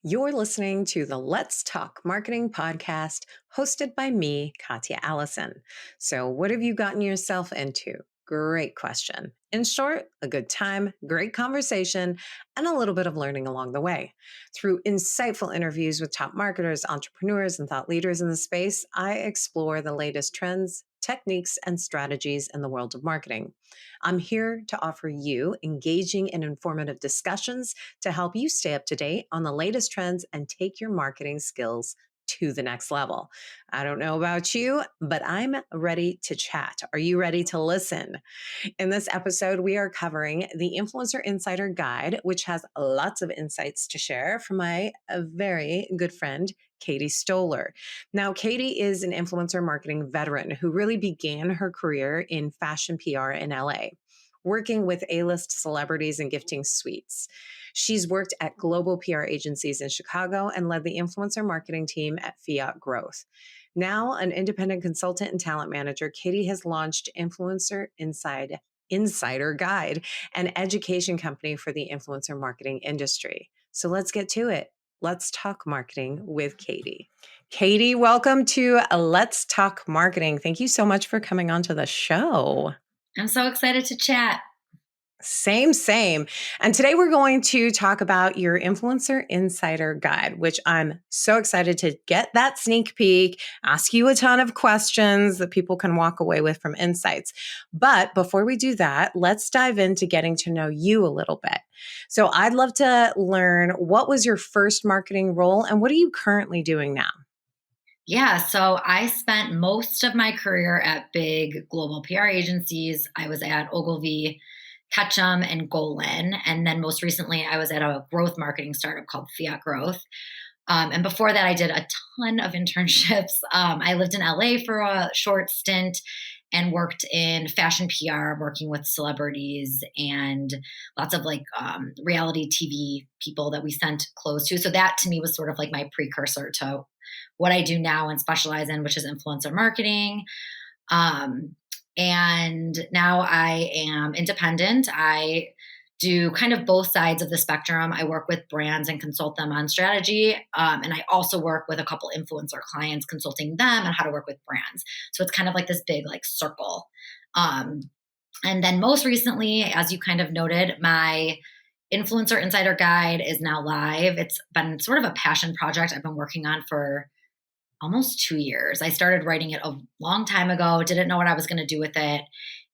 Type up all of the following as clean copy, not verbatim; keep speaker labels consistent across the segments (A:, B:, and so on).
A: You're listening to the Let's Talk Marketing podcast hosted by me, Katya Allison. So, what have you gotten yourself into? Great question. In short, a good time, great conversation, and a little bit of learning along the way. Through insightful interviews with top marketers, entrepreneurs, and thought leaders in the space, I explore the latest trends, techniques, and strategies in the world of marketing. I'm here to offer you engaging and informative discussions to help you stay up to date on the latest trends and take your marketing skills to the next level. I don't know about you, but I'm ready to chat. Are you ready to listen? In this episode, we are covering the Influencer Insider Guide, which has lots of insights to share from my very good friend, Katie Stoller. Now, Katie is an influencer marketing veteran who really began her career in fashion PR in LA, working with A-list celebrities and gifting suites. She's worked at global PR agencies in Chicago and led the influencer marketing team at Fiat Growth. Now, an independent consultant and talent manager, Katie has launched Insider Guide, an education company for the influencer marketing industry. So let's get to it. Let's talk marketing with Katie. Katie, welcome to Let's Talk Marketing. Thank you so much for coming onto the show.
B: I'm so excited to chat.
A: Same. And today we're going to talk about your Influencer Insider Guide, which I'm so excited to get that sneak peek, ask you a ton of questions that people can walk away with from insights. But before we do that, let's dive into getting to know you a little bit. So I'd love to learn, what was your first marketing role and what are you currently doing now?
B: Yeah, so I spent most of my career at big global PR agencies. I was at Ogilvy, Ketchum, and Golan. And then most recently, I was at a growth marketing startup called Fiat Growth. And before that, I did a ton of internships. I lived in LA for a short stint and worked in fashion PR, working with celebrities and lots of reality TV people that we sent clothes to. So that to me was sort of like my precursor to what I do now and specialize in, which is influencer marketing. And now I am independent. I do kind of both sides of the spectrum. I work with brands and consult them on strategy. And I also work with a couple influencer clients, consulting them on how to work with brands. So it's kind of like this big circle. And then most recently, as you kind of noted, my Influencer Insider Guide is now live. It's been sort of a passion project I've been working on for almost 2 years. I started writing it a long time ago, didn't know what I was going to do with it,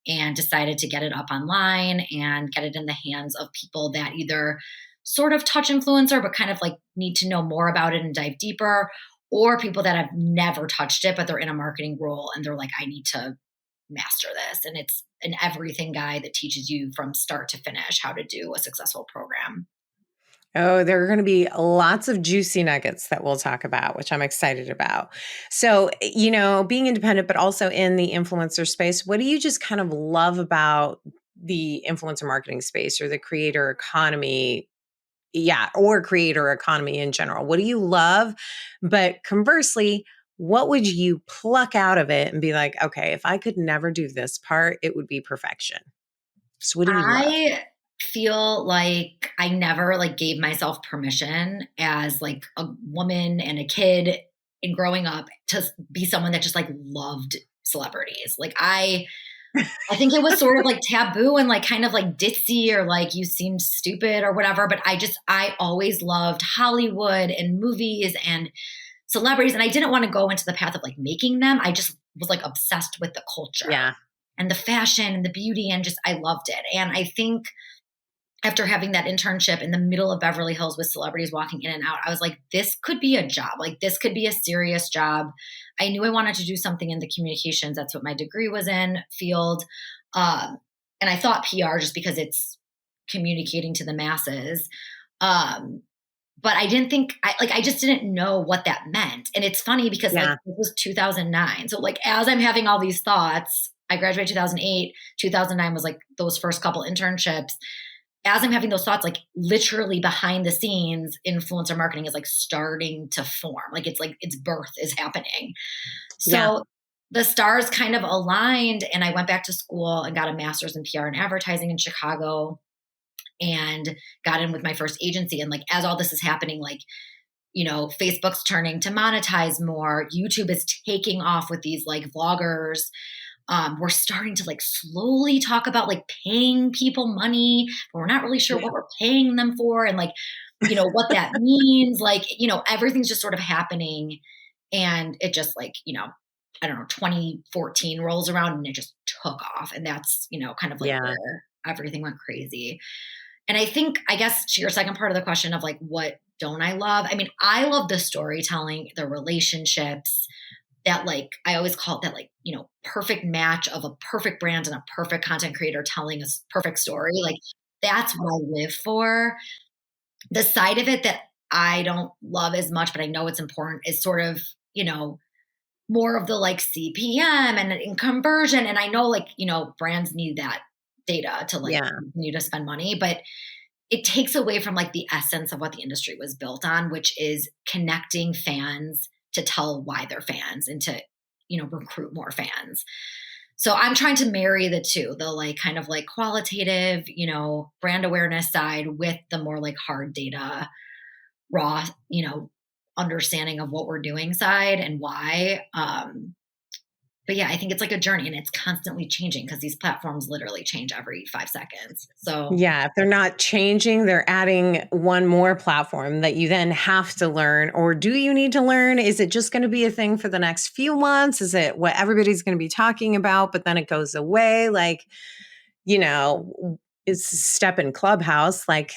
B: and decided to get it up online and get it in the hands of people that either sort of touch influencer, but kind of need to know more about it and dive deeper, or people that have never touched it, but they're in a marketing role and they're like, I need to master this. And it's an everything guide that teaches you from start to finish how to do a successful program.
A: Oh, there are going to be lots of juicy nuggets that we'll talk about, which I'm excited about. So, being independent, but also in the influencer space, what do you just kind of love about the influencer marketing space or the creator economy? Yeah, or creator economy in general. What do you love? But conversely, what would you pluck out of it and be like, okay, if I could never do this part, it would be perfection. So what do you love?
B: I feel like I never gave myself permission as a woman and a kid in growing up to be someone that just loved celebrities. I think it was sort of taboo and kind of ditzy or you seemed stupid or whatever. But I always loved Hollywood and movies and celebrities. And I didn't want to go into the path of making them. I just was obsessed with the culture.
A: Yeah.
B: And the fashion and the beauty, and just I loved it. And I think after having that internship in the middle of Beverly Hills with celebrities walking in and out, I was like, this could be a job. This could be a serious job. I knew I wanted to do something in the communications. That's what my degree was in, field. And I thought PR just because it's communicating to the masses. But I didn't think, I just didn't know what that meant. And it's funny because it was 2009. So as I'm having all these thoughts, I graduated 2008, 2009 was those first couple internships. As I'm having those thoughts, literally behind the scenes, influencer marketing is starting to form. Its birth is happening. So the stars kind of aligned, and I went back to school and got a master's in PR and advertising in Chicago and got in with my first agency. And as all this is happening, Facebook's turning to monetize more. YouTube is taking off with these like vloggers. We're starting to like slowly talk about like paying people money, but we're not really sure
A: Yeah.
B: what we're paying them for and like, what that means. Like, everything's just sort of happening. And it just like, I don't know, 2014 rolls around and it just took off. And that's, kind of like
A: Yeah.
B: where everything went crazy. And I guess to your second part of the question of like, what don't I love? I mean, I love the storytelling, the relationships that like, I always call it that like, perfect match of a perfect brand and a perfect content creator telling a perfect story. Like that's what I live for. The side of it that I don't love as much, but I know it's important is sort of, more of the like CPM and in conversion. And I know like, brands need that data to like
A: Yeah.
B: continue to spend money, but it takes away from like the essence of what the industry was built on, which is connecting fans to tell why they're fans and to, recruit more fans. So I'm trying to marry the two, the like kind of like qualitative, brand awareness side with the more like hard data, raw, understanding of what we're doing side and why. But yeah, I think it's like a journey and it's constantly changing because these platforms literally change every 5 seconds. So
A: Yeah, if they're not changing, they're adding one more platform that you then have to learn. Or do you need to learn? Is it just going to be a thing for the next few months? Is it what everybody's going to be talking about, but then it goes away? Like, it's a step in Clubhouse. Like,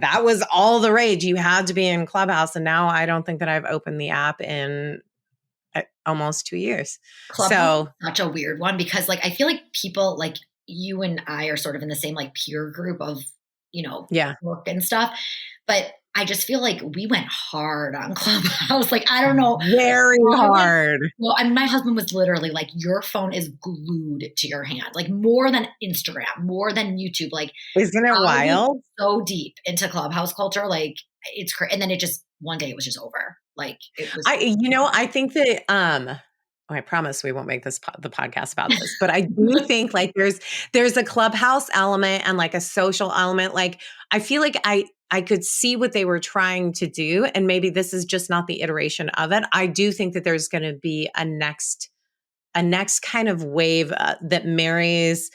A: that was all the rage. You had to be in Clubhouse. And now I don't think that I've opened the app in almost 2 years.
B: Clubhouse is
A: So,
B: such a weird one because like I feel like people like you and I are sort of in the same like peer group of,
A: yeah,
B: work and stuff. But I just feel like we went hard on Clubhouse. Like I don't know.
A: very hard.
B: Well, I mean, my husband was literally like, your phone is glued to your hand, like more than Instagram, more than YouTube. Like
A: Isn't it
B: I was
A: wild?
B: so deep into Clubhouse culture. Like it's crazy. And then one day it was just over. Like it was.
A: I think that, I promise we won't make this the podcast about this, but I do think like there's a Clubhouse element and like a social element. Like I feel like I could see what they were trying to do, and maybe this is just not the iteration of it. I do think that there's going to be a next kind of wave that marries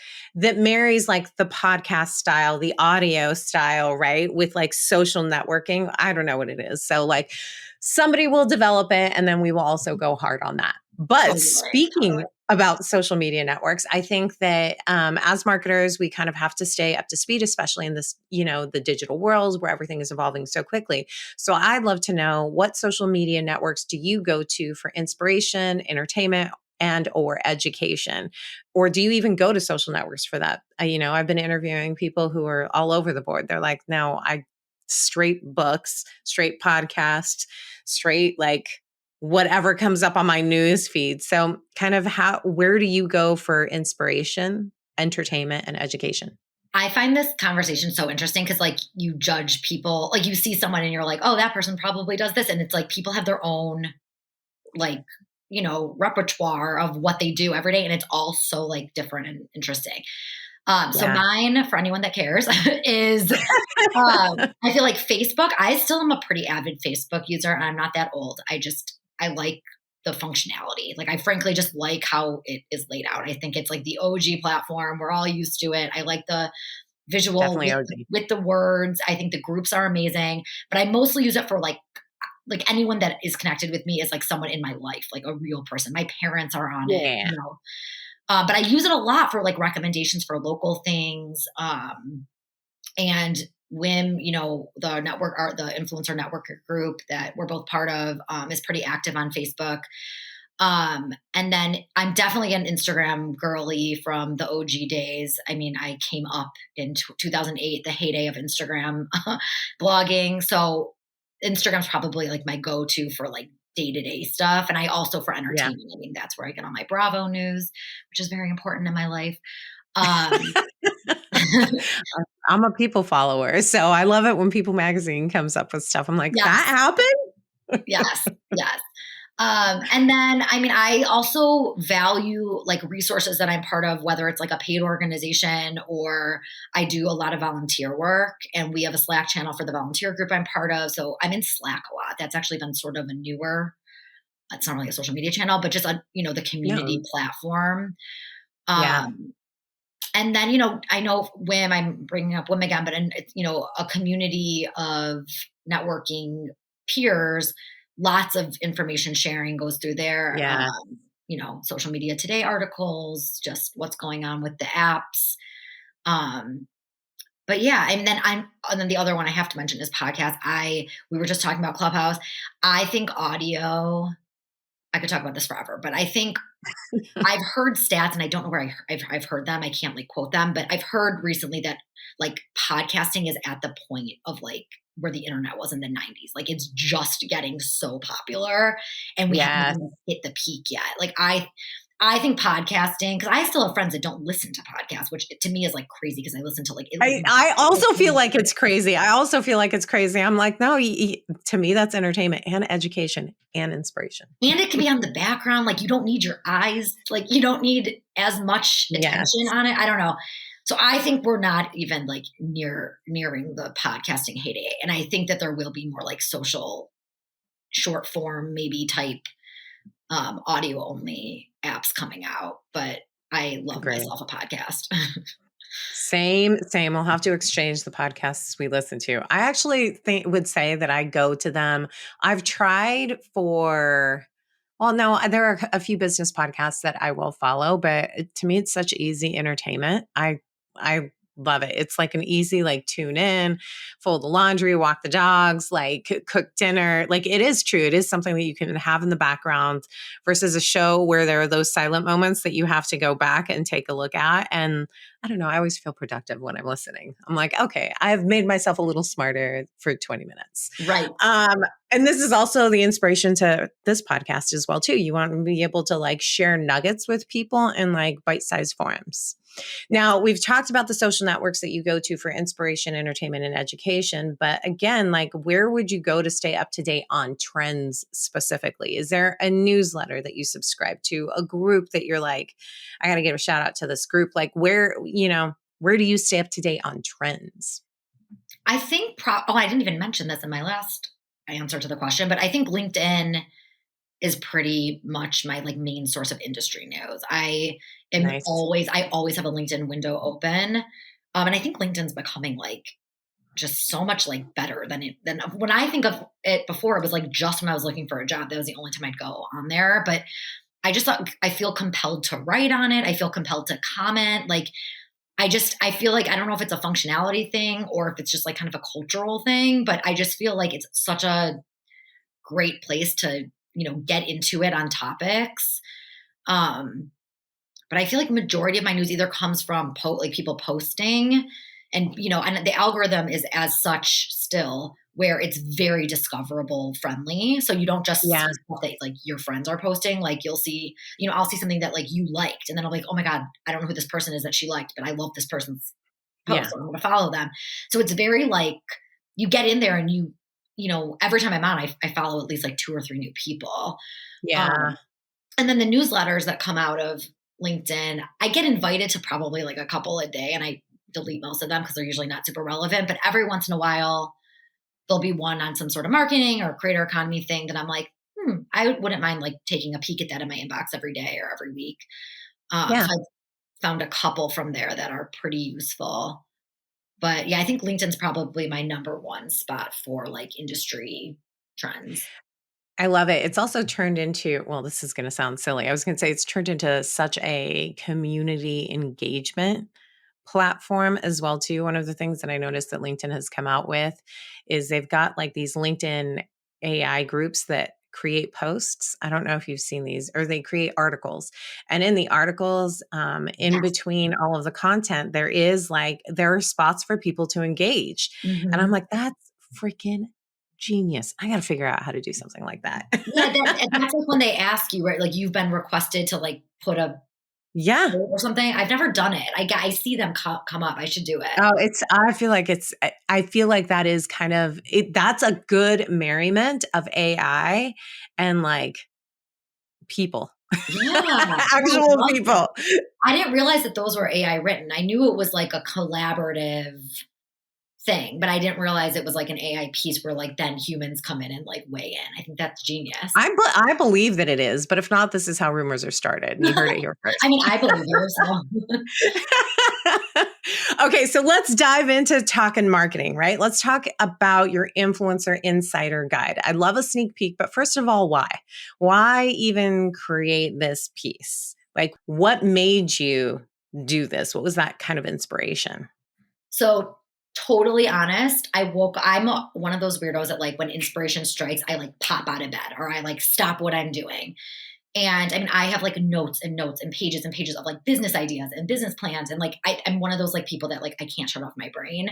A: like the podcast style, the audio style, right? With like social networking. I don't know what it is. So like somebody will develop it and then we will also go hard on that. But speaking about social media networks, I think that as marketers, we kind of have to stay up to speed, especially in this, the digital world where everything is evolving so quickly. So I'd love to know, what social media networks do you go to for inspiration, entertainment, and or education? Or do you even go to social networks for that? I've been interviewing people who are all over the board. They're like, no, I straight books, straight podcasts, straight like whatever comes up on my news feed. So kind of where do you go for inspiration, entertainment, and education?
B: I find this conversation so interesting because like you judge people, like you see someone and you're like, oh, that person probably does this. And it's like people have their own like, repertoire of what they do every day. And it's all so like different and interesting. So mine, for anyone that cares, is I feel like Facebook. I still am a pretty avid Facebook user and I'm not that old. I like the functionality. Like I frankly just like how it is laid out. I think it's like the OG platform. We're all used to it. I like the visual
A: Definitely OG.
B: with the words. I think the groups are amazing, but I mostly use it for like anyone that is connected with me is like someone in my life, like a real person. My parents are on it, but I use it a lot for like recommendations for local things. And WIM, the network, the influencer network group that we're both part of, is pretty active on Facebook. And then I'm definitely an Instagram girly from the OG days. I mean, I came up in 2008, the heyday of Instagram blogging. So Instagram's probably like my go-to for like day-to-day stuff. And I also for entertainment. I mean, that's where I get all my Bravo news, which is very important in my life.
A: I'm a People follower, so I love it when People Magazine comes up with stuff. I'm like,
B: yes.
A: that happened?
B: Yes. And then, I mean, I also value like resources that I'm part of, whether it's like a paid organization or I do a lot of volunteer work, and we have a Slack channel for the volunteer group I'm part of. So I'm in Slack a lot. That's actually been sort of a newer, it's not really a social media channel, but just a, the community
A: No.
B: platform.
A: Yeah.
B: Um, and then, I know WIM, I'm bringing up WIM again, but it's, a community of networking peers, lots of information sharing goes through there.
A: Yeah.
B: Social media today articles, just what's going on with the apps. Um, but yeah, and then the other one I have to mention is podcast. We were just talking about Clubhouse. I think audio, I could talk about this forever, but I think I've heard stats, and I don't know where I've heard them. I can't like quote them, but I've heard recently that like podcasting is at the point of like where the internet was in the 90s. Like it's just getting so popular, and we haven't
A: Yes.
B: even hit the peak yet. Like I think podcasting, because I still have friends that don't listen to podcasts, which to me is like crazy because I listen to like at least
A: I also feel like
B: like,
A: it's crazy. I'm like, no, to me, that's entertainment and education and inspiration.
B: and it can be on the background. Like you don't need your eyes, like you don't need as much attention
A: Yes.
B: on it. I don't know. So I think we're not even like nearing the podcasting heyday. And I think that there will be more like social short form, maybe type audio only apps coming out. But I love
A: Agree.
B: myself a podcast.
A: Same, same. We'll have to exchange the podcasts we listen to. I actually would say that I go to them. I've tried for, well, no, there are a few business podcasts that I will follow, but to me, it's such easy entertainment. I love it. It's like an easy, like tune in, fold the laundry, walk the dogs, like cook dinner. Like it is true. It is something that you can have in the background versus a show where there are those silent moments that you have to go back and take a look at. And I don't know. I always feel productive when I'm listening. I'm like, okay, I've made myself a little smarter for 20 minutes.
B: Right.
A: And this is also the inspiration to this podcast as well, too. You want to be able to like share nuggets with people in like bite-sized forms. Now, we've talked about the social networks that you go to for inspiration, entertainment, and education. But again, like where would you go to stay up to date on trends specifically? Is there a newsletter that you subscribe to, a group that you're like, I got to give a shout out to this group? Like where do you stay up to date on trends?
B: I think, I didn't even mention this in my last answer to the question, but I think LinkedIn is pretty much my like main source of industry news.
A: Nice.
B: I always have a LinkedIn window open. And I think LinkedIn's becoming like just so much like better than when I think of it before, it was like just when I was looking for a job, that was the only time I'd go on there. But I just thought I feel compelled to write on it. I feel compelled to comment. Like I feel like I don't know if it's a functionality thing or if it's just like kind of a cultural thing, but I just feel like it's such a great place to, get into it on topics. But I feel like majority of my news either comes from like people posting and, and the algorithm is as such still where it's very discoverable friendly. So you don't just
A: Yeah.
B: see stuff that like your friends are posting. Like you'll see, I'll see something that like you liked and then I'm like, oh my God, I don't know who this person is that she liked, but I love this person's post.
A: Yeah.
B: So I'm going to follow them. So it's very like you get in there and every time I'm on, I follow at least like 2 or 3 new people.
A: Yeah.
B: Um, and then the newsletters that come out of LinkedIn, I get invited to probably like a couple a day and I delete most of them because they're usually not super relevant. But every once in a while, there'll be one on some sort of marketing or creator economy thing that I'm like, I wouldn't mind like taking a peek at that in my inbox every day or every week.
A: Yeah.
B: So I've found a couple from there that are pretty useful. But yeah, I think LinkedIn's probably my number one spot for like industry trends.
A: I love it. It's also turned into, well, this is going to sound silly. I was going to say it's turned into such a community engagement platform as well too. One of the things that I noticed that LinkedIn has come out with is they've got like these LinkedIn AI groups that create posts. I don't know if you've seen these, or they create articles. And in the articles, in
B: Yes.
A: between all of the content, there are spots for people to engage. And I'm
B: Mhm.
A: like, that's freaking genius. I got to figure out how to do something like that.
B: Yeah, that's like when they ask you, right? Like you've been requested to like put a
A: Yeah.
B: quote or something. I've never done it. I see them come up. I should do it.
A: Oh, I feel like that is kind of it. That's a good merriment of AI and like people,
B: Yeah. I
A: actual
B: love that.
A: people.
B: I didn't realize that those were AI written. I knew it was like a collaborative thing, but I didn't realize it was like an AI piece where like then humans come in and like weigh in. I think that's genius.
A: I believe that it is, but if not, this is how rumors are started. You heard it here
B: I
A: first.
B: mean, I believe you. So
A: Okay, so let's dive into talking marketing, right? Let's talk about your influencer insider guide. I love a sneak peek, but first of all, why? Why even create this piece? Like, what made you do this? What was that kind of inspiration?
B: So totally honest, I'm one of those weirdos that like when inspiration strikes, I like pop out of bed or I like stop what I'm doing. And I mean, I have like notes and notes and pages of like business ideas and business plans. And like, I'm one of those like people that like, I can't shut off my brain.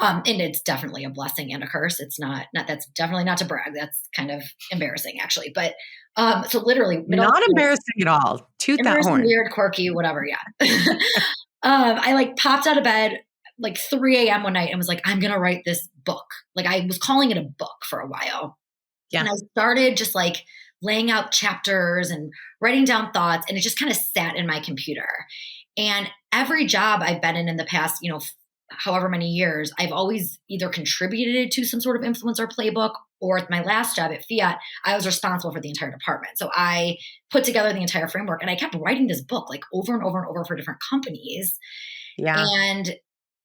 B: And it's definitely a blessing and a curse. It's not, that's definitely not to brag. That's kind of embarrassing actually. But, so literally middle of
A: Not
B: the night,
A: embarrassing at all. Toot that
B: embarrassing,
A: horn.
B: weird, quirky, whatever. Yeah. I like popped out of bed like 3 a.m. one night and was like, I'm going to write this book. Like I was calling it a book for a while. And
A: Yeah.
B: I started just like laying out chapters and writing down thoughts. And it just kind of sat in my computer. And every job I've been in the past, however many years, I've always either contributed to some sort of influencer playbook or at my last job at Fiat, I was responsible for the entire department. So I put together the entire framework and I kept writing this book like over and over and over for different companies.
A: Yeah.
B: And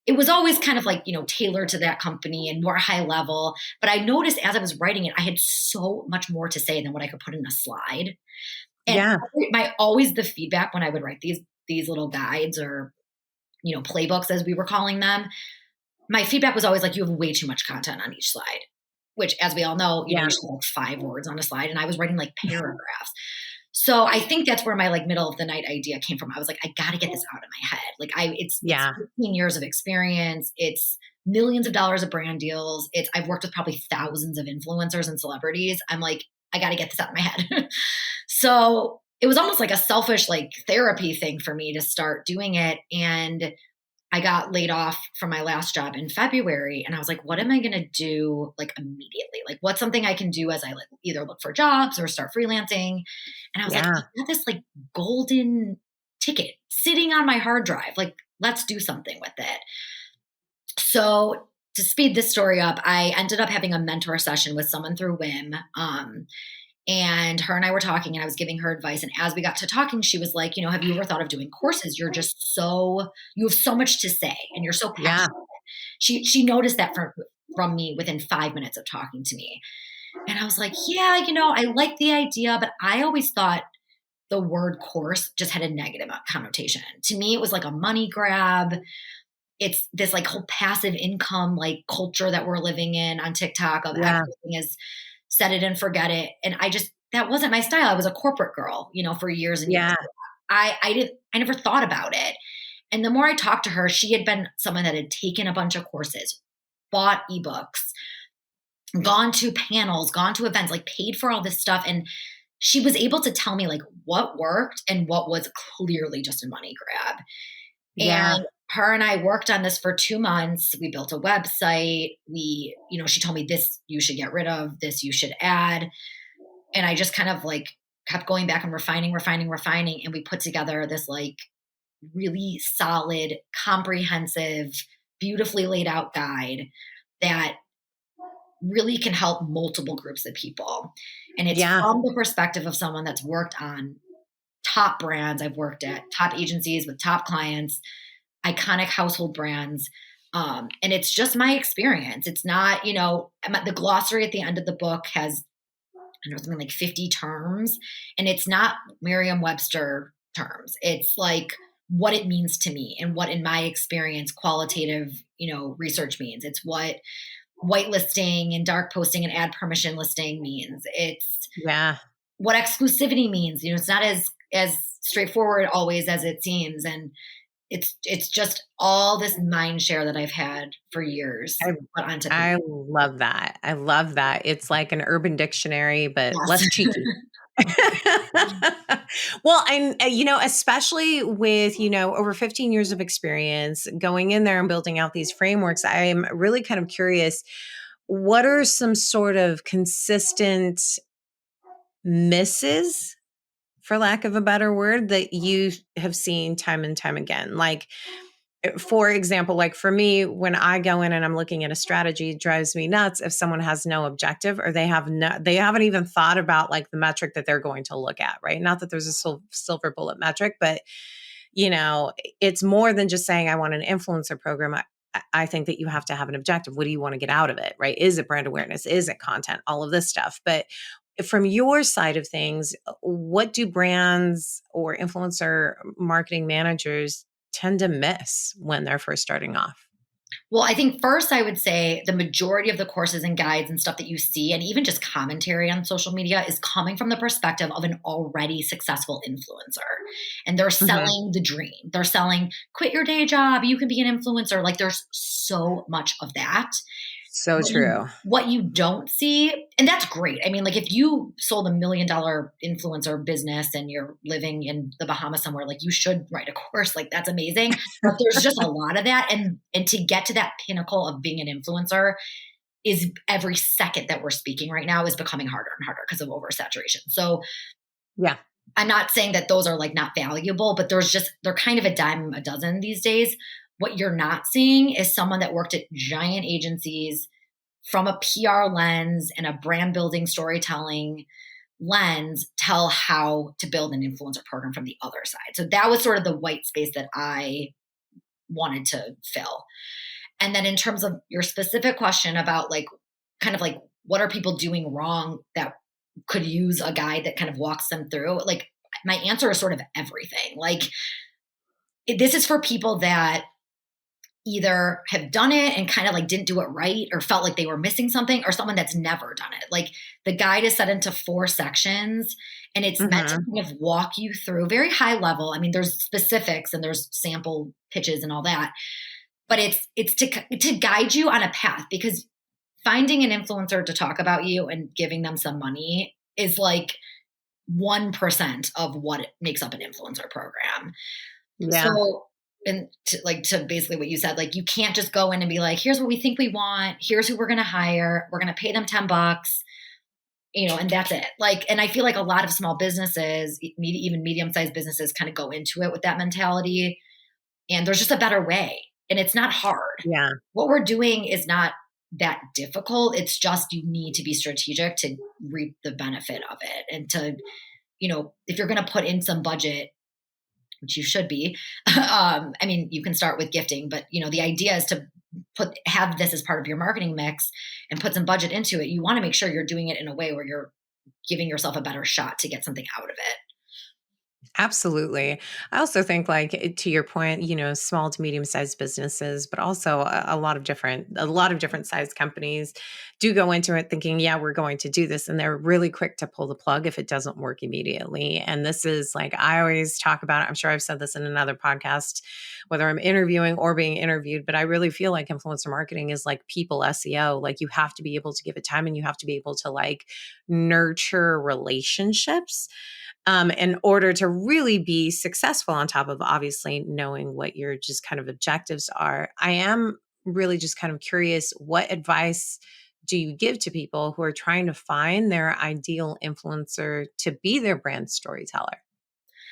B: it was always kind of like, tailored to that company and more high level. But I noticed as I was writing it, I had so much more to say than what I could put in a slide. And
A: Yeah.
B: always the feedback when I would write these little guides or, playbooks as we were calling them, my feedback was always like, you have way too much content on each slide, which as we all know, you
A: Yeah.
B: should have like 5 words on a slide. And I was writing like paragraphs. So I think that's where my like middle of the night idea came from. I was like, I got to get this out of my head. Like it's
A: Yeah.
B: 15 years of experience. It's millions of dollars of brand deals. I've worked with probably thousands of influencers and celebrities. I'm like, I got to get this out of my head. So it was almost like a selfish like therapy thing for me to start doing it. And I got laid off from my last job in February and I was like, what am I going to do like immediately? Like what's something I can do as I like either look for jobs or start freelancing? And I was like,
A: Yeah.
B: I got this like golden ticket sitting on my hard drive. Like, let's do something with it. So to speed this story up, I ended up having a mentor session with someone through WIM. And her and I were talking and I was giving her advice. And as we got to talking, she was like, have you ever thought of doing courses? You have so much to say and you're so
A: Yeah.
B: passionate. She noticed that from me within 5 minutes of talking to me. And I was like, yeah, I like the idea, but I always thought the word course just had a negative connotation. To me, it was like a money grab. It's this like whole passive income like culture that we're living in on TikTok of
A: Yeah.
B: everything is set it and forget it. And that wasn't my style. I was a corporate girl, for years and years.
A: Yeah.
B: I never thought about it. And the more I talked to her, she had been someone that had taken a bunch of courses, bought ebooks, gone to panels, gone to events, like paid for all this stuff. And she was able to tell me like what worked and what was clearly just a money grab.
A: Yeah.
B: And her and I worked on this for 2 months. We built a website. She told me this you should get rid of, this you should add. And I just kind of like kept going back and refining. And we put together this like really solid, comprehensive, beautifully laid out guide that really can help multiple groups of people. And it's
A: Yeah.
B: from the perspective of someone that's worked on top brands. I've worked at top agencies with top clients, iconic household brands. And it's just my experience. It's not, the glossary at the end of the book has, something like 50 terms, and it's not Merriam-Webster terms. It's like what it means to me and what in my experience, qualitative, research means. It's what whitelisting and dark posting and ad permission listing means. It's
A: Yeah.
B: what exclusivity means. It's not as straightforward always as it seems. And it's just all this mind share that I've had for years
A: I
B: put onto
A: I
B: paper.
A: love that. I love that. It's like an urban dictionary, but
B: Yes.
A: less cheeky. Well, and especially with, over 15 years of experience going in there and building out these frameworks, I'm really kind of curious, what are some sort of consistent misses for lack of a better word, that you have seen time and time again? Like, for example, like for me, when I go in and I'm looking at a strategy, it drives me nuts if someone has no objective or they haven't even thought about like the metric that they're going to look at, right? Not that there's a silver bullet metric, but you know, it's more than just saying I want an influencer program. I think that you have to have an objective. What do you want to get out of it, right? Is it brand awareness? Is it content? All of this stuff. But from your side of things, what do brands or influencer marketing managers tend to miss when they're first starting off?
B: Well, I think first I would say the majority of the courses and guides and stuff that you see, and even just commentary on social media, is coming from the perspective of an already successful influencer. And they're
A: Mhm.
B: selling the dream. They're selling, quit your day job, you can be an influencer. Like there's so much of that.
A: So
B: What you
A: true.
B: what you don't see, and that's great. I mean, like if you sold $1 million influencer business and you're living in the Bahamas somewhere, like you should write a course. Like that's amazing. But there's just a lot of that. And to get to that pinnacle of being an influencer is every second that we're speaking right now is becoming harder and harder because of oversaturation. So
A: Yeah.
B: I'm not saying that those are like not valuable, but they're kind of a dime a dozen these days. What you're not seeing is someone that worked at giant agencies from a PR lens and a brand building storytelling lens tell how to build an influencer program from the other side. So that was sort of the white space that I wanted to fill. And then in terms of your specific question about like kind of like what are people doing wrong that could use a guide that kind of walks them through, like my answer is sort of everything. Like this is for people that either have done it and kind of like didn't do it right or felt like they were missing something, or someone that's never done it. Like the guide is set into 4 sections and it's meant to
A: Mhm.
B: kind of walk you through very high level. I mean, there's specifics and there's sample pitches and all that, but it's to guide you on a path, because finding an influencer to talk about you and giving them some money is like 1% of what it makes up an influencer program.
A: Yeah.
B: So, and to basically what you said, like you can't just go in and be like, here's what we think we want, here's who we're going to hire, we're going to pay them $10, and that's it. Like, and I feel like a lot of small businesses, even medium-sized businesses, kind of go into it with that mentality. And there's just a better way, and it's not hard.
A: Yeah.
B: What we're doing is not that difficult. It's just you need to be strategic to reap the benefit of it, and to, if you're going to put in some budget, which you should be. I mean, you can start with gifting, but the idea is to have this as part of your marketing mix and put some budget into it. You want to make sure you're doing it in a way where you're giving yourself a better shot to get something out of it.
A: Absolutely. I also think, like, to your point, small to medium sized businesses, but also a lot of different sized companies do go into it thinking, yeah, we're going to do this. And they're really quick to pull the plug if it doesn't work immediately. And this is like, I always talk about it. I'm sure I've said this in another podcast, whether I'm interviewing or being interviewed, but I really feel like influencer marketing is like people SEO. Like, you have to be able to give it time and you have to be able to like nurture relationships in order to really be successful, on top of obviously knowing what your just kind of objectives are. I am really just kind of curious, what advice do you give to people who are trying to find their ideal influencer to be their brand storyteller?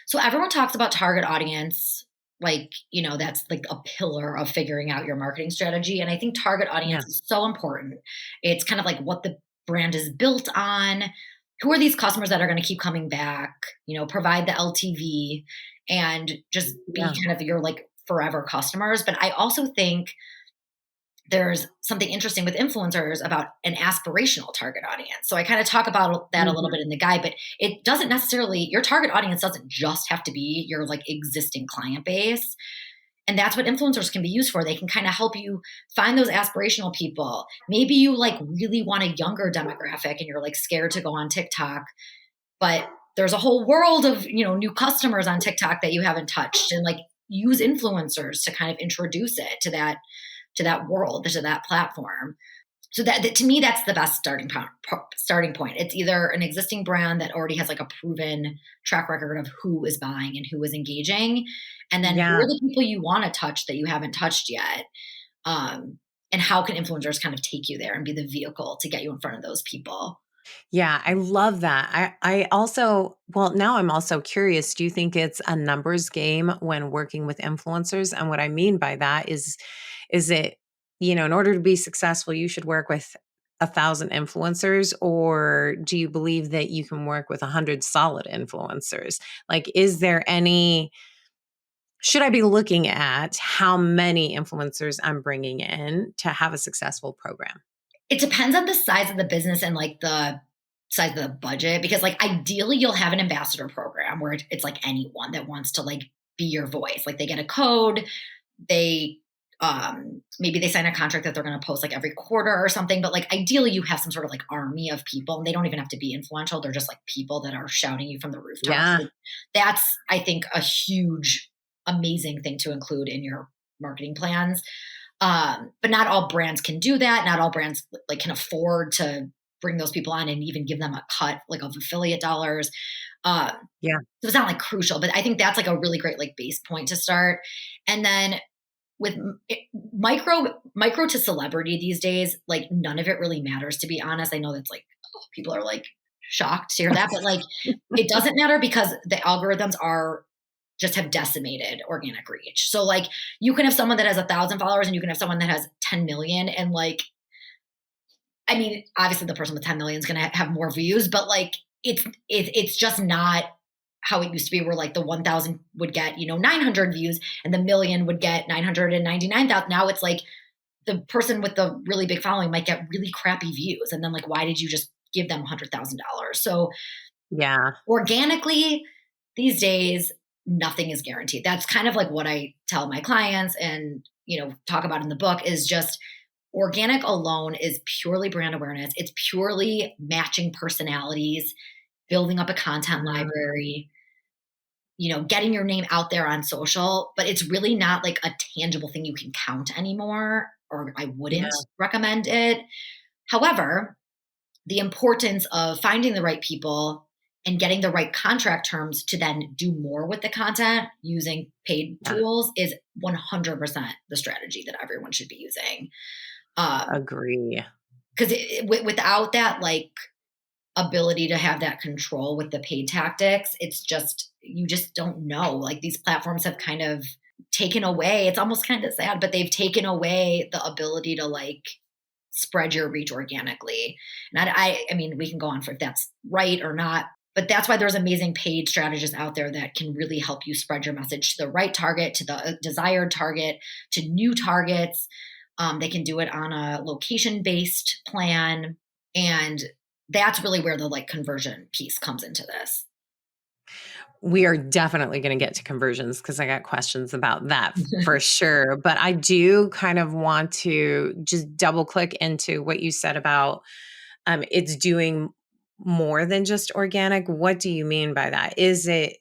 B: So everyone talks about target audience, like, that's like a pillar of figuring out your marketing strategy. And I think target
A: Yeah.
B: audience is so important. It's kind of like what the brand is built on. Who are these customers that are going to keep coming back? Provide the LTV and just be
A: Yeah.
B: kind of your like forever customers. But I also think there's something interesting with influencers about an aspirational target audience. So I kind of talk about that a little
A: Mhm.
B: bit in the guide, but it doesn't necessarily, your target audience doesn't just have to be your like existing client base. And that's what influencers can be used for. They can kind of help you find those aspirational people. Maybe you like really want a younger demographic and you're like scared to go on TikTok, but there's a whole world of, new customers on TikTok that you haven't touched, and like use influencers to kind of introduce it to that world, to that platform. So that to me, that's the best starting point. It's either an existing brand that already has like a proven track record of who is buying and who is engaging, and then who
A: Yeah.
B: are the people you want to touch that you haven't touched yet, and how can influencers kind of take you there and be the vehicle to get you in front of those people.
A: Yeah, I love that. I also, well, now I'm also curious, do you think it's a numbers game when working with influencers? And what I mean by that is it, in order to be successful, you should work with 1,000 influencers, or do you believe that you can work with 100 solid influencers? Like, is there any should I be looking at how many influencers I'm bringing in to have a successful program?
B: It depends on the size of the business and like the size of the budget, because like ideally you'll have an ambassador program where it's like anyone that wants to like be your voice. Like they get a code, they maybe they sign a contract that they're going to post like every quarter or something, but like ideally you have some sort of like army of people, and they don't even have to be influential. They're just like people that are shouting you from the rooftops.
A: Yeah.
B: Like, that's, I think, a huge amazing thing to include in your marketing plans. But not all brands can do that. Not all brands like can afford to bring those people on and even give them a cut like of affiliate dollars. Um,
A: Yeah.
B: so it's not like crucial, but I think that's like a really great like base point to start. And then with micro to celebrity these days, like none of it really matters, to be honest. I know that's like, oh, people are like shocked to hear that, but like it doesn't matter because the algorithms are just have decimated organic reach. So like you can have someone that has 1,000 followers and you can have someone that has 10 million. And like, I mean, obviously the person with 10 million is going to have more views, but like it's just not how it used to be, where like the 1,000 would get, 900 views and the million would get 999,000. Now it's like the person with the really big following might get really crappy views. And then like, why did you just give them $100,000? So
A: Yeah.
B: organically these days, nothing is guaranteed. That's kind of like what I tell my clients and, talk about in the book, is just organic alone is purely brand awareness. It's purely matching personalities, building up a content library, getting your name out there on social, but it's really not like a tangible thing you can count anymore, or I wouldn't
A: Yeah.
B: recommend it. However, the importance of finding the right people and getting the right contract terms to then do more with the content using paid
A: Yeah.
B: tools is 100% the strategy that everyone should be using. Because
A: Agree.
B: without that, like, ability to have that control with the paid tactics, it's just, you just don't know. Like, these platforms have kind of taken away, it's almost kind of sad, but they've taken away the ability to like spread your reach organically. And I mean, we can go on for if that's right or not, but that's why there's amazing paid strategists out there that can really help you spread your message to the right target, to the desired target, to new targets. They can do it on a location based plan. And that's really where the like conversion piece comes into this.
A: We are definitely going to get to conversions because I got questions about that for sure. But I do kind of want to just double click into what you said about it's doing more than just organic. What do you mean by that? Is it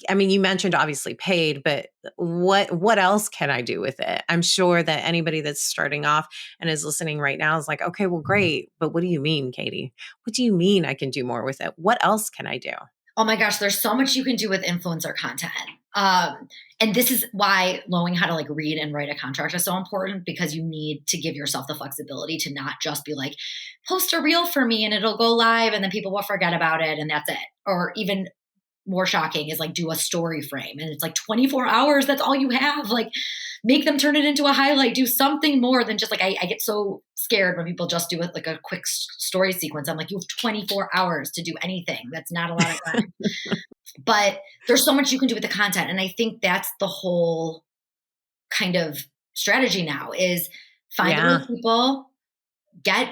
A: I mean, you mentioned obviously paid, but what else can I do with it? I'm sure that anybody that's starting off and is listening right now is like, okay, well, great. But what do you mean, Katie? What do you mean I can do more with it? What else can I do?
B: Oh my gosh, there's so much you can do with influencer content. And this is why knowing how to like read and write a contract is so important, because you need to give yourself the flexibility to not just be like, post a reel for me and it'll go live and then people will forget about it and that's it. Or even more shocking is like do a story frame and it's like 24 hours. That's all you have. Like make them turn it into a highlight, do something more than just like, I get so scared when people just do it like a quick story sequence. I'm like, you have 24 hours to do anything. That's not a lot of time. But there's so much you can do with the content. And I think that's the whole kind of strategy now is find the
A: Yeah.
B: right people, get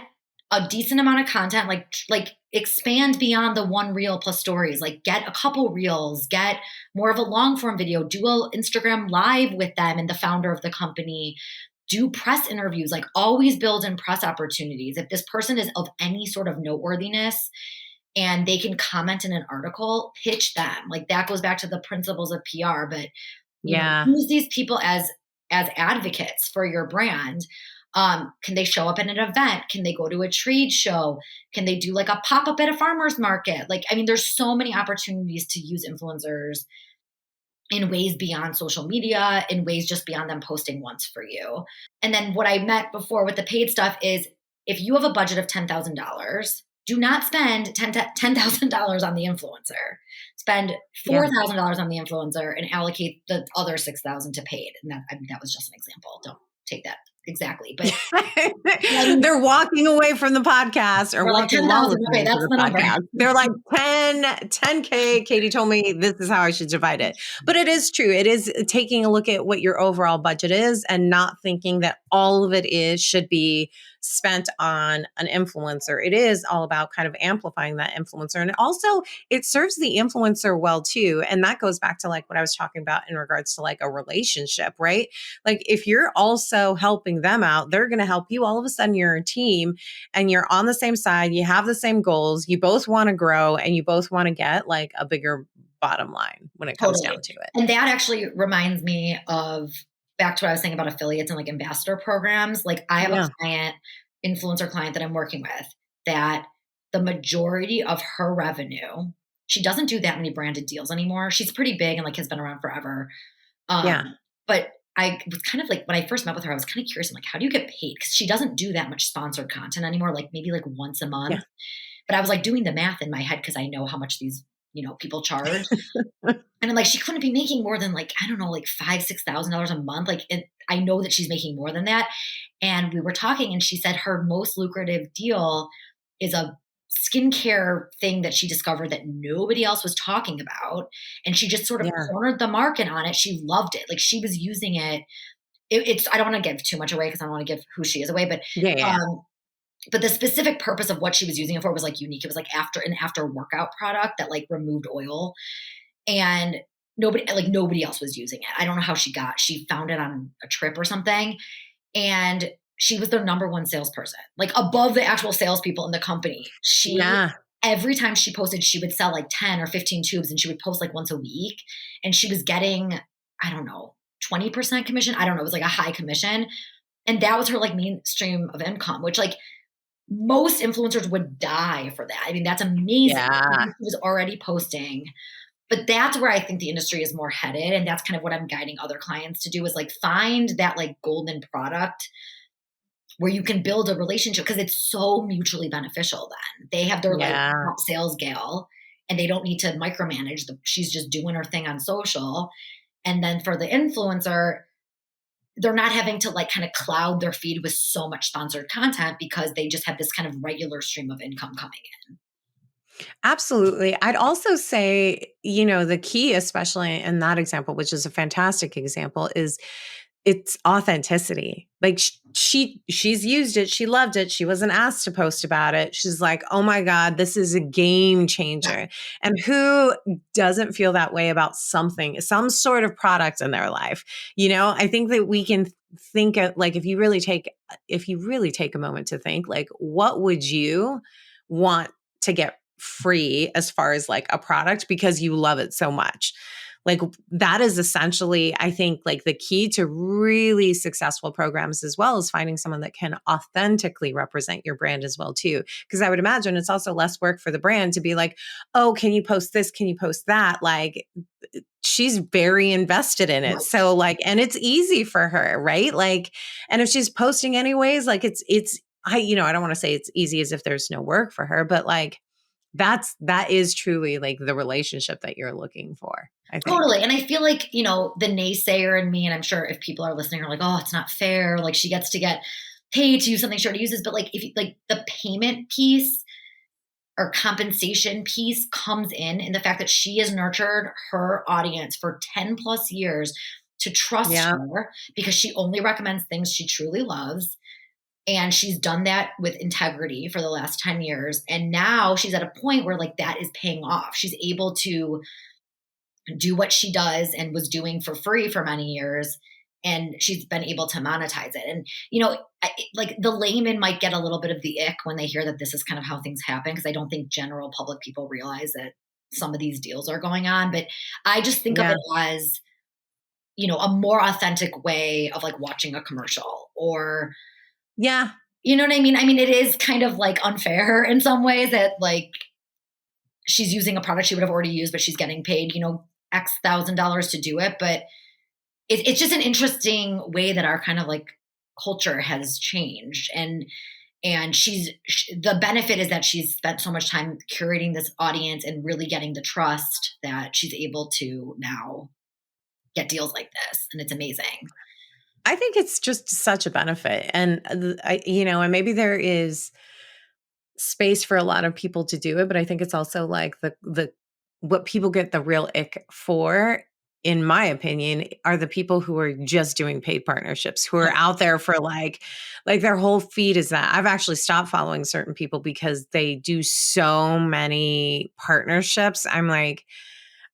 B: a decent amount of content, like expand beyond the one reel plus stories, like get a couple reels, get more of a long form video, do a Instagram live with them and the founder of the company, do press interviews, like always build in press opportunities. If this person is of any sort of noteworthiness and they can comment in an article, pitch them. Like that goes back to the principles of PR, but
A: Yeah.
B: use these people as advocates for your brand. Can they show up at an event? Can they go to a trade show? Can they do like a pop-up at a farmer's market? Like, I mean, there's so many opportunities to use influencers in ways beyond social media, in ways just beyond them posting once for you. And then what I meant before with the paid stuff is if you have a budget of $10,000 do not spend $10,000 on the influencer. Spend
A: Yeah.
B: $4,000 on the influencer and allocate the other 6,000 to paid. And that was just an example. Don't take that exactly. But I mean,
A: They're walking away from the podcast or
B: we're like
A: walking while
B: 10,000. Okay,
A: listening to
B: that's
A: the
B: the number.
A: podcast. They're like 10K. Katie told me this is how I should divide it. But it is true. It is taking a look at what your overall budget is and not thinking that all of it should be spent on an influencer. It is all about kind of amplifying that influencer. And also it serves the influencer well too. And that goes back to like what I was talking about in regards to like a relationship, right? Like if you're also helping them out, they're going to help you. All of a sudden you're a team and you're on the same side. You have the same goals. You both want to grow and you both want to get like a bigger bottom line when it comes
B: Totally.
A: down to it.
B: And that actually reminds me of back to what I was saying about affiliates and like ambassador programs. Like I have a
A: Yeah.
B: client, influencer client that I'm working with that the majority of her revenue, she doesn't do that many branded deals anymore. She's pretty big and like has been around forever.
A: Yeah.
B: But I was kind of like, when I first met with her, I was kind of curious. I'm like, how do you get paid? Because she doesn't do that much sponsored content anymore, like maybe like once a
A: Yeah.
B: month. But I was like doing the math in my head because I know how much these, people charge. And I'm like, she couldn't be making more than like, I don't know, like $5,000-6,000 a month. Like, I know that she's making more than that. And we were talking and she said her most lucrative deal is a skincare thing that she discovered that nobody else was talking about. And she just sort of
A: Yeah.
B: cornered the market on it. She loved it. Like she was using it. It's, I don't want to give too much away because I don't want to give who she is away,
A: Yeah. Yeah.
B: but the specific purpose of what she was using it for was like unique. It was like after workout product that like removed oil, and nobody else was using it. I don't know how she found it on a trip or something. And she was their number one salesperson, like above the actual salespeople in the company.
A: Yeah.
B: Every time she posted, she would sell like 10 or 15 tubes and she would post like once a week. And she was getting, I don't know, 20% commission. I don't know. It was like a high commission. And that was her like main stream of income, which like most influencers would die for that. I mean, that's amazing.
A: Yeah.
B: She was already posting. But that's where I think the industry is more headed. And that's kind of what I'm guiding other clients to do is like find that like golden product where you can build a relationship because it's so mutually beneficial then. They have their like
A: Yeah.
B: top sales gal and they don't need to micromanage. She's just doing her thing on social. And then for the influencer, they're not having to like kind of cloud their feed with so much sponsored content because they just have this kind of regular stream of income coming in.
A: Absolutely. I'd also say, the key, especially in that example, which is a fantastic example, is it's authenticity. Like she's used it. She loved it. She wasn't asked to post about it. She's like, oh my God, this is a game changer.
B: Yeah.
A: And who doesn't feel that way about some sort of product in their life? I think that we can think of like, if you really take a moment to think like, what would you want to get free as far as like a product because you love it so much? Like that is essentially, I think, like the key to really successful programs as well as finding someone that can authentically represent your brand as well too. Because I would imagine it's also less work for the brand to be like, oh, can you post this? Can you post that? Like she's very invested in it. So like, and it's easy for her, right? Like, and if she's posting anyways, like I don't want to say it's easy as if there's no work for her, but like, that is truly like the relationship that you're looking for, I think.
B: Totally. And I feel like, the naysayer in me, and I'm sure if people are listening are like, oh, it's not fair. Like she gets to get paid to use something she already uses. But like if you like the payment piece or compensation piece comes in the fact that she has nurtured her audience for 10 plus years to trust her because she only recommends things she truly loves. And she's done that with integrity for the last 10 years. And now she's at a point where like that is paying off. She's able to do what she does and was doing for free for many years. And she's been able to monetize it. And, like the layman might get a little bit of the ick when they hear that this is kind of how things happen. Cause I don't think general public people realize that some of these deals are going on. But I just think of it as, a more authentic way of like watching a commercial or,
A: yeah.
B: You know what I mean? I mean, it is kind of like unfair in some ways that like she's using a product she would have already used, but she's getting paid, X $1,000 to do it. But it's just an interesting way that our kind of like culture has changed. And and the benefit is that she's spent so much time curating this audience and really getting the trust that she's able to now get deals like this. And it's amazing.
A: I think it's just such a benefit. And, and maybe there is space for a lot of people to do it, but I think it's also like what people get the real ick for, in my opinion, are the people who are just doing paid partnerships, who are out there for like their whole feed is that. I've actually stopped following certain people because they do so many partnerships. I'm like,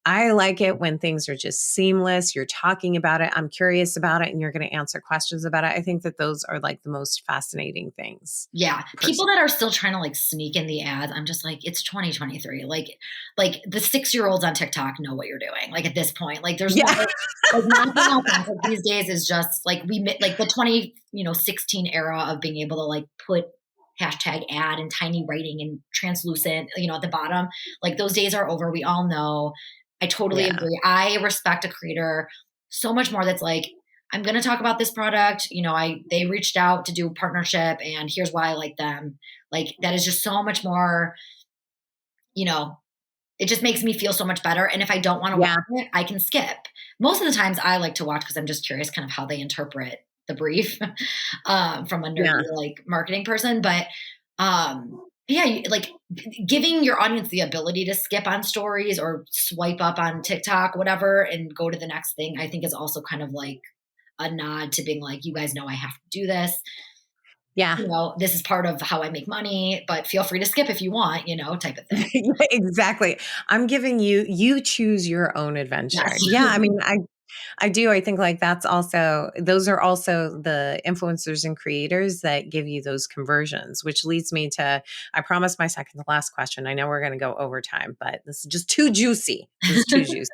A: I like it when things are just seamless. You're talking about it. I'm curious about it, and you're going to answer questions about it. I think that those are like the most fascinating things.
B: Yeah.
A: Personally.
B: People that are still trying to like sneak in the ads, I'm just like, it's 2023. Like the 6-year-olds on TikTok know what you're doing. Like at this point, like there's
A: Yeah.
B: nothing else. Like these days is just like like the 2016 era of being able to like put hashtag ad and tiny writing and translucent, at the bottom. Like those days are over. We all know. I totally agree. I respect a creator so much more that's like, I'm going to talk about this product. They reached out to do a partnership and here's why I like them. Like that is just so much more, it just makes me feel so much better. And if I don't want to watch it, I can skip. Most of the times I like to watch because I'm just curious kind of how they interpret the brief from a nerdy like marketing person. But like giving your audience the ability to skip on stories or swipe up on TikTok, whatever, and go to the next thing, I think is also kind of like a nod to being like, you guys know I have to do this.
A: Yeah.
B: This is part of how I make money, but feel free to skip if you want, type of thing.
A: Exactly. I'm giving you choose your own adventure.
B: Yes.
A: Yeah. I mean, I do. I think like those are also the influencers and creators that give you those conversions, which leads me to, I promise my second to last question. I know we're going to go over time, but this is just too juicy. This is too juicy.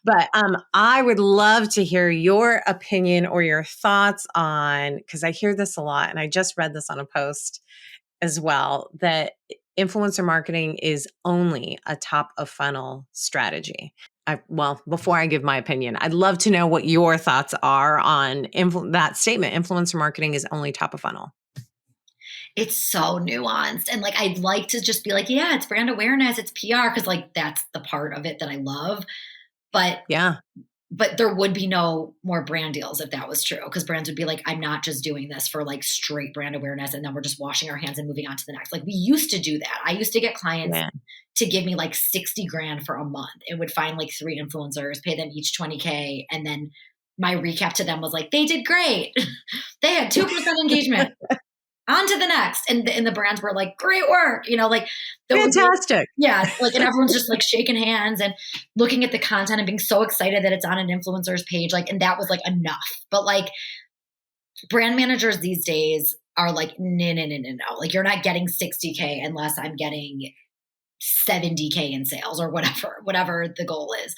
A: But I would love to hear your opinion or your thoughts on, because I hear this a lot, and I just read this on a post as well, that influencer marketing is only a top of funnel strategy. Before I give my opinion, I'd love to know what your thoughts are on that statement. Influencer marketing is only top of funnel.
B: It's so nuanced. And like, I'd like to just be like, yeah, it's brand awareness, it's PR. Cause like, that's the part of it that I love. But there would be no more brand deals if that was true. Cause brands would be like, I'm not just doing this for like straight brand awareness. And then we're just washing our hands and moving on to the next. Like we used to do that. I used to get clients to give me like 60 grand for a month and would find like 3 influencers, pay them each 20K. And then my recap to them was like, they did great. They had 2% engagement. On to the next. And the brands were like, great work. Like
A: fantastic.
B: Like, and everyone's just like shaking hands and looking at the content and being so excited that it's on an influencer's page. Like, and that was like enough. But like brand managers these days are like, no. Like you're not getting 60K unless I'm getting 70K in sales or whatever the goal is.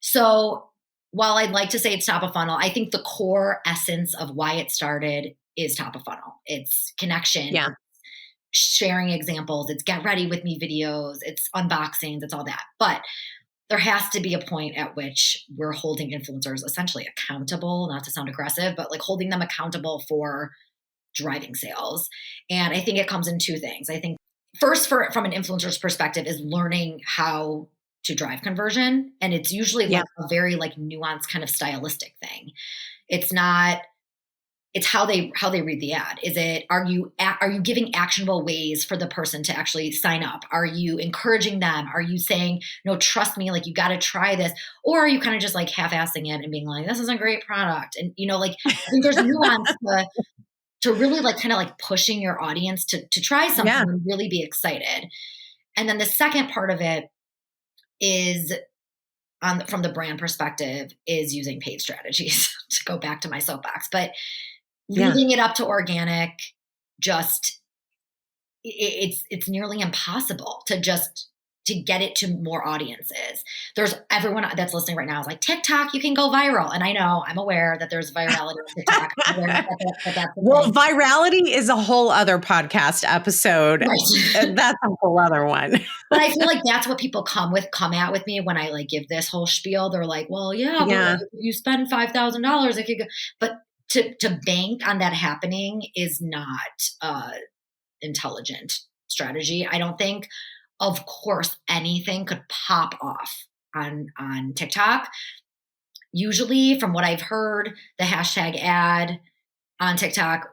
B: So while I'd like to say it's top of funnel, I think the core essence of why it started is top of funnel. It's connection, it's sharing examples, it's get ready with me videos, it's unboxings, it's all that. But there has to be a point at which we're holding influencers essentially accountable, not to sound aggressive, but like holding them accountable for driving sales. And I think it comes in 2 things. I think first, from an influencer's perspective, is learning how to drive conversion. And it's usually like a very like nuanced kind of stylistic thing. It's how they read the ad. Are you giving actionable ways for the person to actually sign up? Are you encouraging them? Are you saying, no, trust me, like you got to try this? Or are you kind of just like half-assing it and being like, this is a great product? And, like, I think there's nuance to really like kind of like pushing your audience to try something and really be excited. And then the second part of it is from the brand perspective is using paid strategies to go back to my soapbox, but leaving it up to organic, it's nearly impossible to get it to more audiences. There's everyone that's listening right now is like, TikTok, you can go viral. And I know, I'm aware that there's virality on TikTok.
A: Virality is a whole other podcast episode. Right. That's a whole other one.
B: But I feel like that's what people come at with me when I like give this whole spiel. They're like, well, well, if you spend $5,000, if you go, but to bank on that happening is not intelligent strategy. I don't think, of course, anything could pop off on TikTok. Usually, from what I've heard, the hashtag ad on TikTok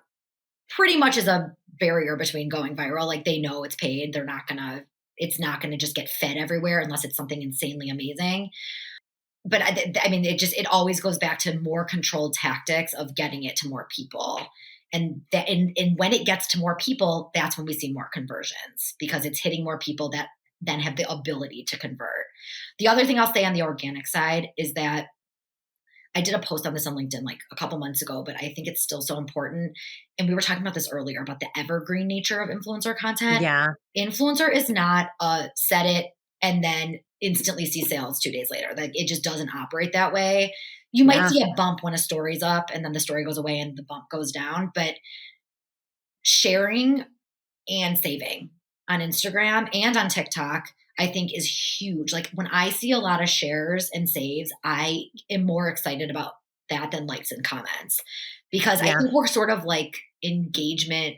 B: pretty much is a barrier between going viral. Like they know it's paid. It's not gonna just get fed everywhere unless it's something insanely amazing. But I mean, it always goes back to more controlled tactics of getting it to more people. And when it gets to more people, that's when we see more conversions because it's hitting more people that then have the ability to convert. The other thing I'll say on the organic side is that I did a post on this on LinkedIn like a couple months ago, but I think it's still so important. And we were talking about this earlier about the evergreen nature of influencer content.
A: Yeah.
B: Influencer is not a set it and then instantly see sales 2 days later. Like it just doesn't operate that way. You might
A: Yeah.
B: see a bump when a story's up and then the story goes away and the bump goes down, but sharing and saving on Instagram and on TikTok, I think is huge. Like when I see a lot of shares and saves, I am more excited about that than likes and comments because I
A: Yeah.
B: think we're sort of like engagement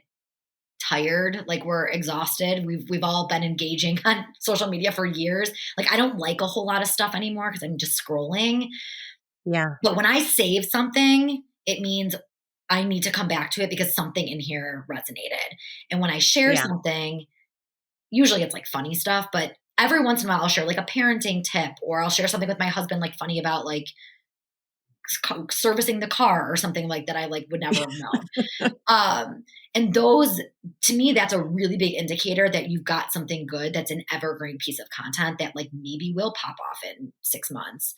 B: tired, like we're exhausted. We've all been engaging on social media for years. Like I don't like a whole lot of stuff anymore because I'm just scrolling.
A: Yeah.
B: But when I save something, it means I need to come back to it because something in here resonated. And when I share
A: Yeah.
B: something, usually it's like funny stuff, but every once in a while I'll share like a parenting tip or I'll share something with my husband like funny about like servicing the car or something like that I like would never have known. And those, to me, that's a really big indicator that you've got something good that's an evergreen piece of content that like maybe will pop off in 6 months.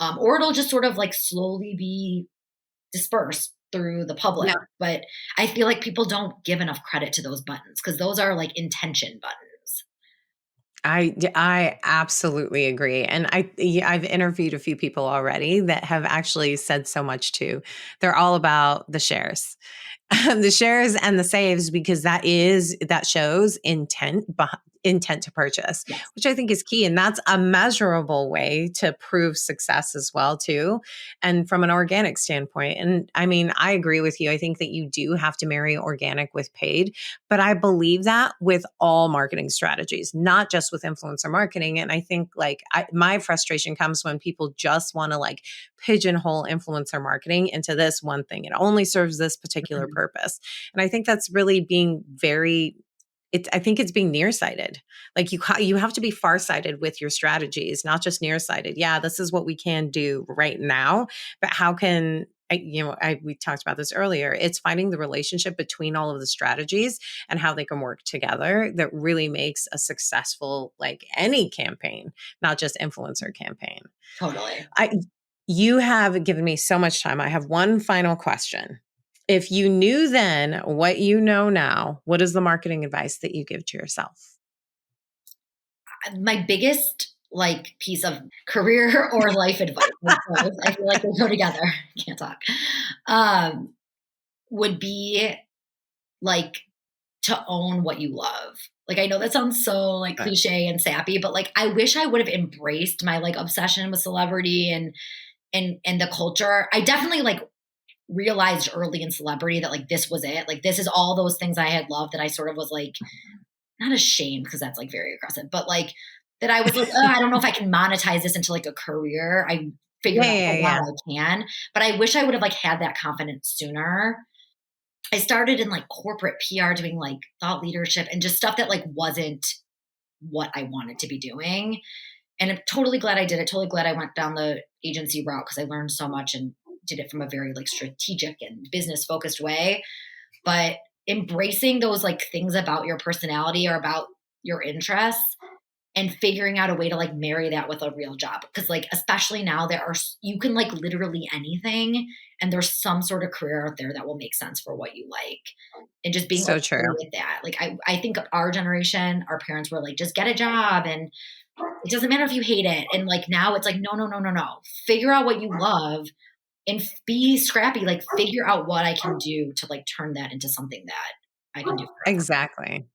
B: Or it'll just sort of like slowly be dispersed through the public.
A: Yeah.
B: But I feel like people don't give enough credit to those buttons because those are like intention buttons.
A: I absolutely agree. And yeah, I've interviewed a few people already that have actually said so much too. They're all about the shares. The shares and the saves because that shows intent to purchase,
B: Yes,
A: which I think is key, and that's a measurable way to prove success as well too, and from an organic standpoint. And I mean, I agree with you. I think that you do have to marry organic with paid, but I believe that with all marketing strategies, not just with influencer marketing. And I think my frustration comes when people just want to like pigeonhole influencer marketing into this one thing. It only serves this particular
B: mhm,
A: purpose. And I think that's really being very I think it's being nearsighted. Like you have to be farsighted with your strategies, not just nearsighted. Yeah, this is what we can do right now, but how can we talked about this earlier. It's finding the relationship between all of the strategies and how they can work together that really makes a successful like any campaign, not just influencer campaign.
B: totally.
A: I You have given me so much time. I have one final question. If you knew then what you know now, what is the marketing advice that you give to yourself?
B: My biggest like piece of career or life advice, like both, I feel like they go together. Can't talk. Um, would be like to own what you love. Like I know that sounds so like
A: Right.
B: cliche and sappy, but like I wish I would have embraced my like obsession with celebrity and the culture. I definitely like realized early in celebrity that like this was it. Like this is all those things I had loved that I sort of was like not ashamed because that's like very aggressive, but like that I was like, oh, I don't know if I can monetize this into like a career. I figured
A: Yeah,
B: out
A: yeah,
B: how
A: yeah.
B: well I can, but I wish I would have like had that confidence sooner. I started in like corporate PR doing like thought leadership and just stuff that like wasn't what I wanted to be doing. And I'm totally glad I did it. Totally glad I went down the agency route because I learned so much and did it from a very like strategic and business focused way. But embracing those like things about your personality or about your interests and figuring out a way to like marry that with a real job because like especially now you can like literally anything and there's some sort of career out there that will make sense for what you like and just being
A: So
B: okay
A: true.
B: with that. Like I think our generation, our parents were like just get a job and it doesn't matter if you hate it. And like now it's like no no no no no, figure out what you love and be scrappy, like figure out what I can do to like turn that into something that I can do forever.
A: Exactly.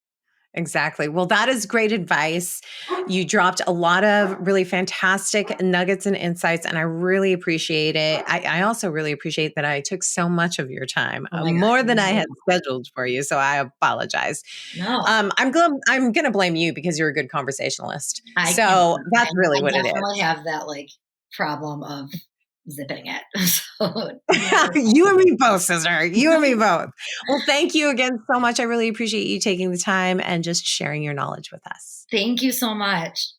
A: Exactly. Well, that is great advice. You dropped a lot of really fantastic nuggets and insights, and I really appreciate it. I also really appreciate that I took so much of your time,
B: Oh my God.
A: more than
B: Thank
A: I had
B: you.
A: scheduled for you. So I apologize.
B: No,
A: I'm going to blame you because you're a good conversationalist.
B: I can't.
A: So that's really
B: I
A: what it
B: definitely
A: is.
B: have that like problem of zipping it. So
A: You and me both, sister. You and me both. Well, thank you again so much. I really appreciate you taking the time and just sharing your knowledge with us.
B: thank you so much.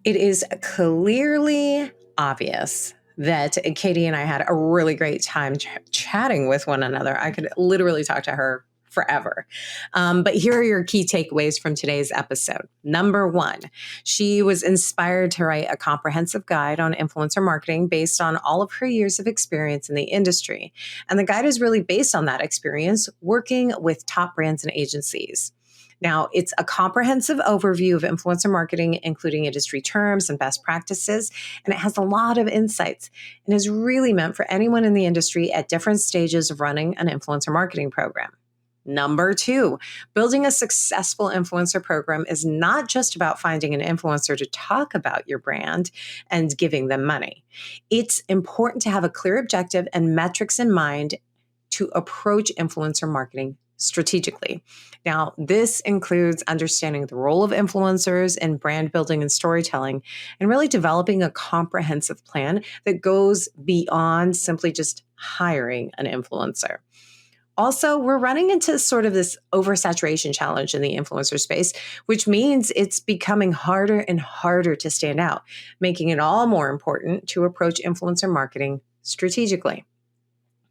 A: It is clearly obvious that Katie and I had a really great time chatting with one another. I could literally talk to her forever. But here are your key takeaways from today's episode. Number one, she was inspired to write a comprehensive guide on influencer marketing based on all of her years of experience in the industry. And the guide is really based on that experience working with top brands and agencies. Now, it's a comprehensive overview of influencer marketing, including industry terms and best practices, and it has a lot of insights and is really meant for anyone in the industry at different stages of running an influencer marketing program. Number two, building a successful influencer program is not just about finding an influencer to talk about your brand and giving them money. It's important to have a clear objective and metrics in mind to approach influencer marketing strategically. Now, this includes understanding the role of influencers in brand building and storytelling, and really developing a comprehensive plan that goes beyond simply just hiring an influencer. Also, we're running into sort of this oversaturation challenge in the influencer space, which means it's becoming harder and harder to stand out, making it all more important to approach influencer marketing strategically.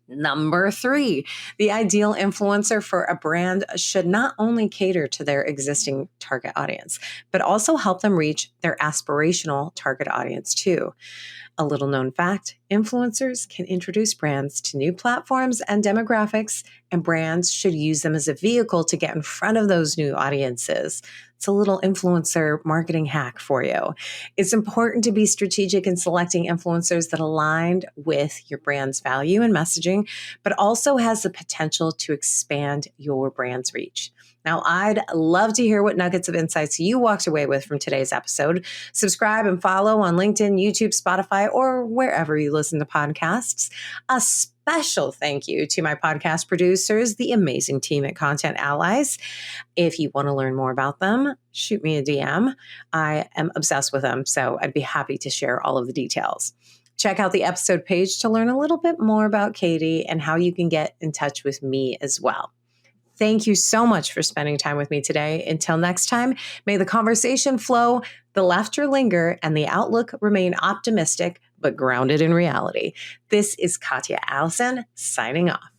A: Number three, the ideal influencer for a brand should not only cater to their existing target audience, but also help them reach their aspirational target audience too. A little known fact, influencers can introduce brands to new platforms and demographics, and brands should use them as a vehicle to get in front of those new audiences. It's a little influencer marketing hack for you. It's important to be strategic in selecting influencers that aligned with your brand's value and messaging, but also has the potential to expand your brand's reach. Now, I'd love to hear what nuggets of insights you walked away with from today's episode. Subscribe and follow on LinkedIn, YouTube, Spotify, or wherever you listen to podcasts. A special thank you to my podcast producers, the amazing team at Content Allies. If you want to learn more about them, shoot me a DM. I am obsessed with them, so I'd be happy to share all of the details. Check out the episode page to learn a little bit more about Katie and how you can get in touch with me as well. Thank you so much for spending time with me today. Until next time, may the conversation flow, the laughter linger, and the outlook remain optimistic, but grounded in reality. This is Katya Allison signing off.